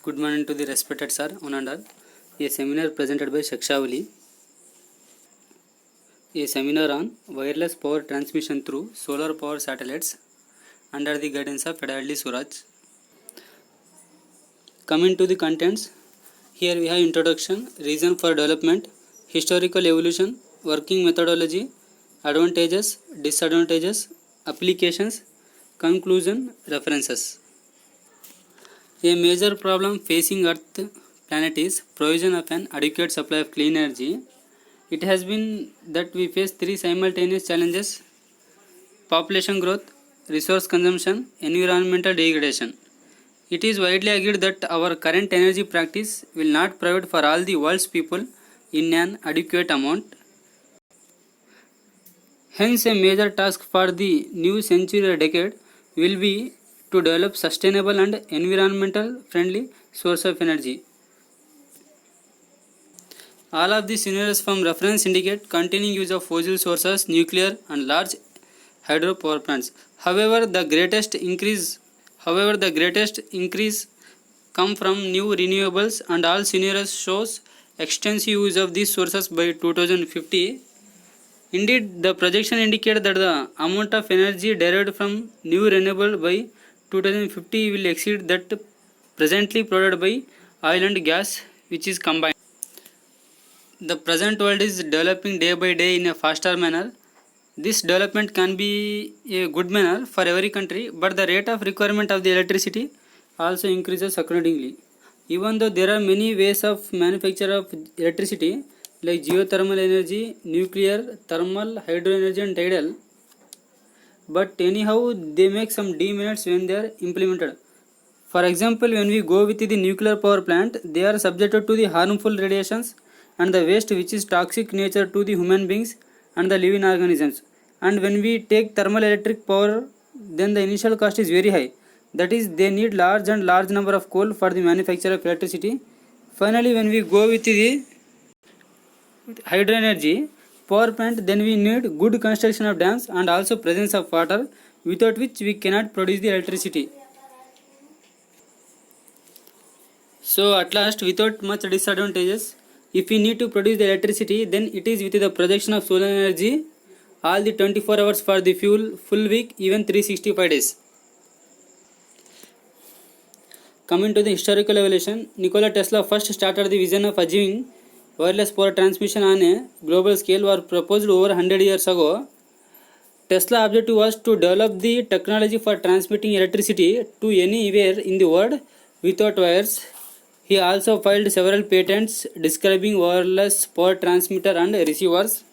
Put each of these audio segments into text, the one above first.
Good morning to the respected sir, one and all. A seminar presented by Shakshavali. A seminar on wireless power transmission through solar power satellites under the guidance of Fedaldi Suraj. Coming to the contents, here we have introduction, reason for development, historical evolution, working methodology, advantages, disadvantages, applications, conclusion, references. A major problem facing Earth planet is provision of an adequate supply of clean energy. It has been that we face three simultaneous challenges: population growth, resource consumption, environmental degradation. It is widely agreed that our current energy practice will not provide for all the world's people in an adequate amount. Hence, a major task for the new century or decade will be to develop sustainable and environmental friendly source of energy. All of these scenarios from reference indicate continuing use of fossil sources, nuclear and large hydropower plants. However, the greatest increase come from new renewables, and all scenarios shows extensive use of these sources by 2050. Indeed, the projection indicates that the amount of energy derived from new renewable by 2050 will exceed that presently provided by oil and gas, which is combined. The present world is developing day by day in a faster manner. This development can be a good manner for every country, but the rate of requirement of the electricity also increases accordingly. Even though there are many ways of manufacture of electricity like geothermal energy, nuclear, thermal, hydro energy and tidal, but anyhow they make some demerits when they are implemented. For example, when we go with the nuclear power plant, they are subjected to the harmful radiations and the waste which is toxic nature to the human beings and the living organisms. And when we take thermal electric power, then the initial cost is very high. That is, they need large number of coal for the manufacture of electricity. Finally, when we go with the hydro energy power plant, then we need good construction of dams and also presence of water, without which we cannot produce the electricity. So at last, without much disadvantages, if we need to produce the electricity, then it is with the projection of solar energy all the 24 hours for the full week, even 365 days. Coming to the historical evolution, Nikola Tesla first started the vision of achieving wireless power transmission on a global scale was proposed over 100 years ago. Tesla's objective was to develop the technology for transmitting electricity to anywhere in the world without wires. He also filed several patents describing wireless power transmitter and receivers.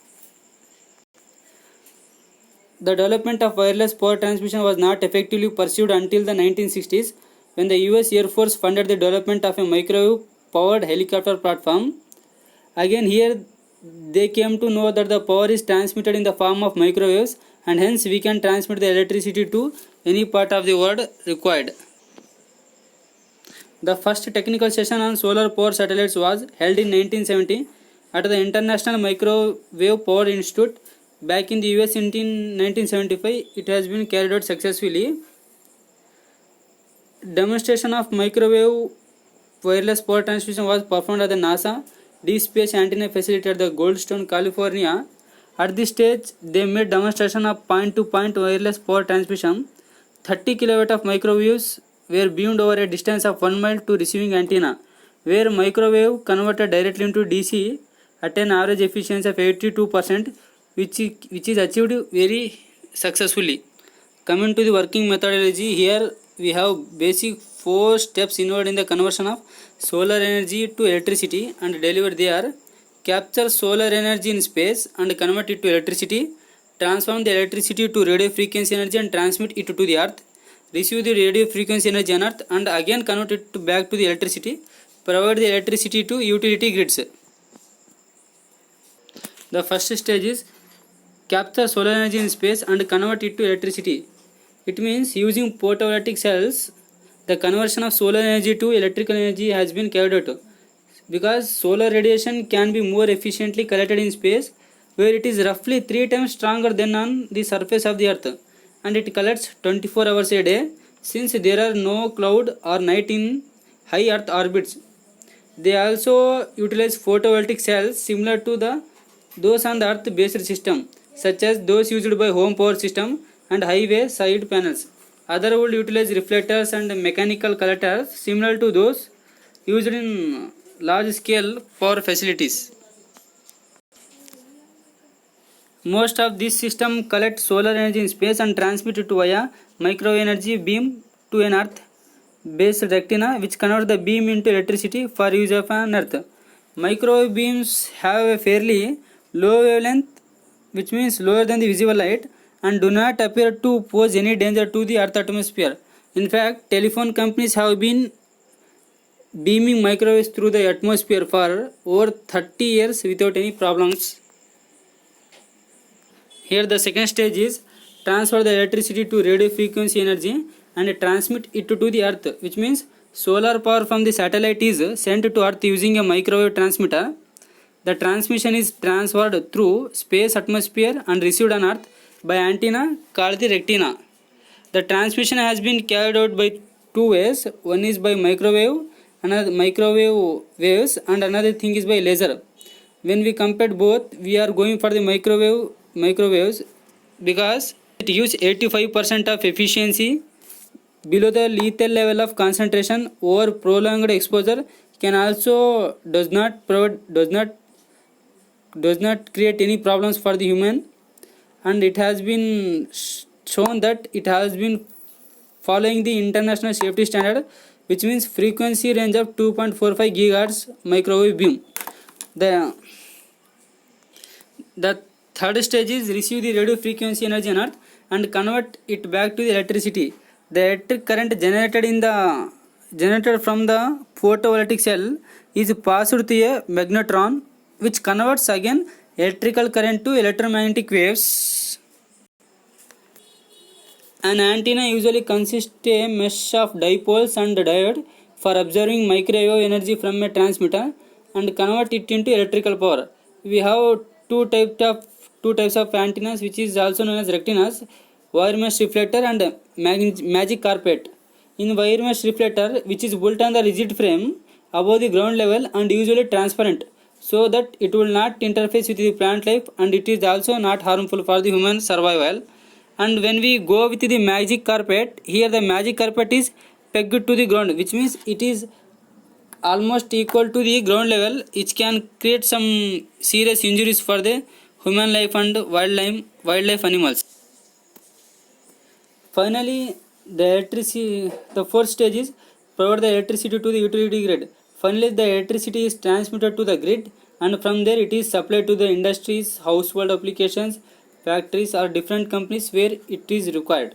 The development of wireless power transmission was not effectively pursued until the 1960s, when the US Air Force funded the development of a microwave-powered helicopter platform. Again, here they came to know that the power is transmitted in the form of microwaves, and hence we can transmit the electricity to any part of the world required. The first technical session on solar power satellites was held in 1970 at the International Microwave Power Institute. Back in the US in 1975, it has been carried out successfully. Demonstration of microwave wireless power transmission was performed at the NASA Deep Space Antenna Facility at the Goldstone, California. At this stage, they made demonstration of point-to-point wireless power transmission. 30 kW of microwaves were beamed over a distance of 1 mile to receiving antenna, where microwave converted directly into DC at an average efficiency of 82%, which is achieved very successfully. Coming to the working methodology, here we have basic 4 steps involved in the conversion of solar energy to electricity and deliver. They are: capture solar energy in space and convert it to electricity, transform the electricity to radio frequency energy and transmit it to the earth, receive the radio frequency energy on earth and again convert it back to the electricity, provide the electricity to utility grids. The first stage is capture solar energy in space and convert it to electricity. It means using photovoltaic cells, the conversion of solar energy to electrical energy has been carried out, because solar radiation can be more efficiently collected in space, where it is roughly 3 times stronger than on the surface of the earth, and it collects 24 hours a day. Since there are no cloud or night in high Earth orbits. They also utilize photovoltaic cells similar to those on the Earth-based system, such as those used by home power system and highway side panels. Other would utilize reflectors and mechanical collectors similar to those used in large-scale power facilities. Most of this system collect solar energy in space and transmit it via microwave energy beam to an earth-based retina, which converts the beam into electricity for use of on earth. Microwave beams have a fairly low wavelength, which means lower than the visible light, and do not appear to pose any danger to the earth atmosphere. In fact, telephone companies have been beaming microwaves through the atmosphere for over 30 years without any problems. Here the second stage is transfer the electricity to radio frequency energy and transmit it to the earth, which means solar power from the satellite is sent to earth using a microwave transmitter. The transmission is transferred through space atmosphere and received on earth by antenna called the retina. The transmission has been carried out by two ways. One is by microwave waves, and another thing is by laser. When we compare both, we are going for the microwaves because it gives 85% of efficiency below the lethal level of concentration over prolonged exposure, can also does not create any problems for the human, and it has been shown that it has been following the international safety standard, which means frequency range of 2.45 gigahertz microwave beam. The third stage is receive the radio frequency energy on earth and convert it back to the electricity. The electric current generated from the photovoltaic cell is passed through a magnetron, which converts again electrical current to electromagnetic waves. An antenna usually consists a mesh of dipoles and diode for observing microwave energy from a transmitter and convert it into electrical power. We have two types of antennas, which is also known as retinas: wire mesh reflector and magic carpet. In wire mesh reflector, which is built on the rigid frame above the ground level and usually transparent, so that it will not interface with the plant life, and it is also not harmful for the human survival. And when we go with the magic carpet, here the magic carpet is pegged to the ground, which means it is almost equal to the ground level, which can create some serious injuries for the human life and wildlife animals. Finally, the fourth stage is provide the electricity to the utility grid. Finally, the electricity is transmitted to the grid, and from there it is supplied to the industries, household applications, factories, or different companies where it is required.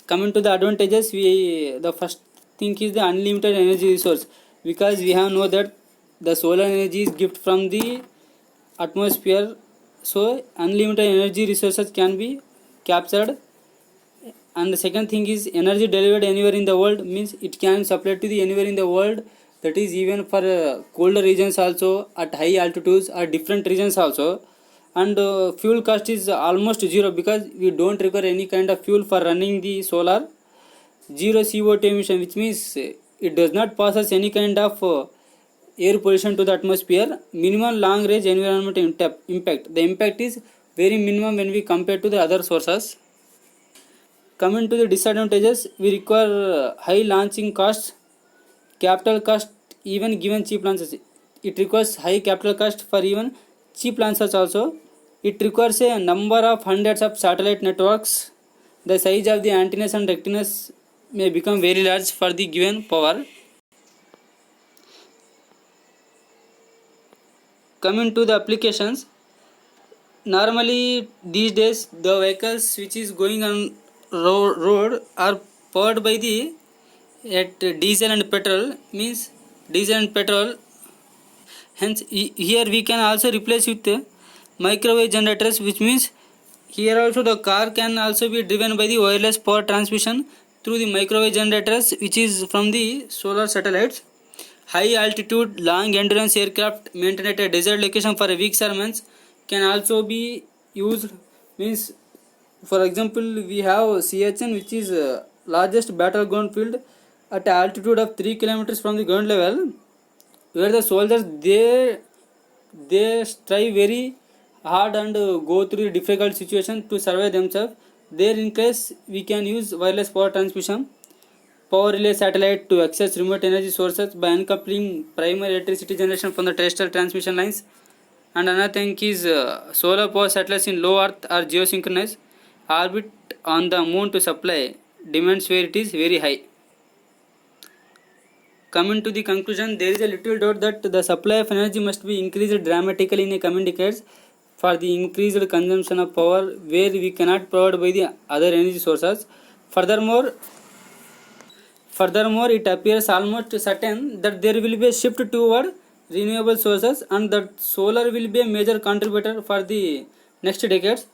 Coming to the advantages, the first thing is the unlimited energy resource, because we have know that the solar energy is gift from the atmosphere, so unlimited energy resources can be captured. And the second thing is energy delivered anywhere in the world, means it can supply to the anywhere in the world, that is even for colder regions also, at high altitudes or different regions also. And fuel cost is almost zero, because we don't require any kind of fuel for running the solar. Zero CO2 emission, which means it does not possess any kind of air pollution to the atmosphere. Minimum long range environmental impact. The impact is very minimum when we compare to the other sources. Coming to the disadvantages, we require high launching costs, capital cost, even given cheap launches. It requires high capital cost for even cheap launches also. It requires a number of hundreds of satellite networks. The size of the antennas and retinas may become very large for the given power. Coming to the applications, normally these days the vehicles which is going on road are powered by the diesel and petrol, means diesel and petrol. Hence here we can also replace with microwave generators, which means here also the car can also be driven by the wireless power transmission through the microwave generators, which is from the solar satellites. High altitude long endurance aircraft maintained at a desert location for weeks or months can also be used, means for example we have CHN, which is largest battleground field at altitude of 3 kilometers from the ground level, where the soldiers they strive very hard and go through difficult situation to survive themselves. There, in case, we can use wireless power transmission, power relay satellite to access remote energy sources by uncoupling primary electricity generation from the terrestrial transmission lines. And another thing is solar power satellites in low Earth are geosynchronous orbit on the moon to supply demands where it is very high. Coming to the conclusion, there is a little doubt that the supply of energy must be increased dramatically in the coming decades for the increased consumption of power where we cannot provide by the other energy sources. Furthermore, it appears almost certain that there will be a shift toward renewable sources and that solar will be a major contributor for the next decades.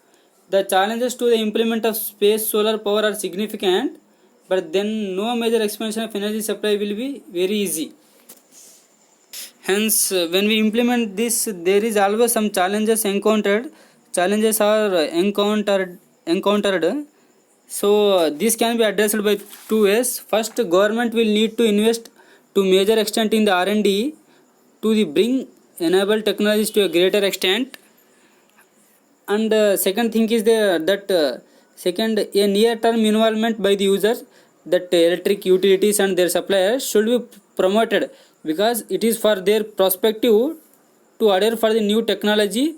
The challenges to the implement of space solar power are significant, but then no major expansion of energy supply will be very easy. Hence, when we implement this, there is always some challenges encountered. Challenges are encountered. So this can be addressed by two ways. First, government will need to invest to major extent in the R&D to the bring enable technologies to a greater extent. And second thing is second, a near term involvement by the users, that electric utilities and their suppliers should be promoted because it is for their perspective to adhere for the new technology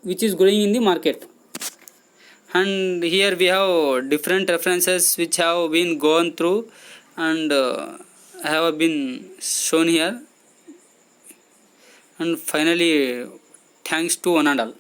which is growing in the market. And here we have different references which have been gone through and have been shown here. And finally, thanks to one and all.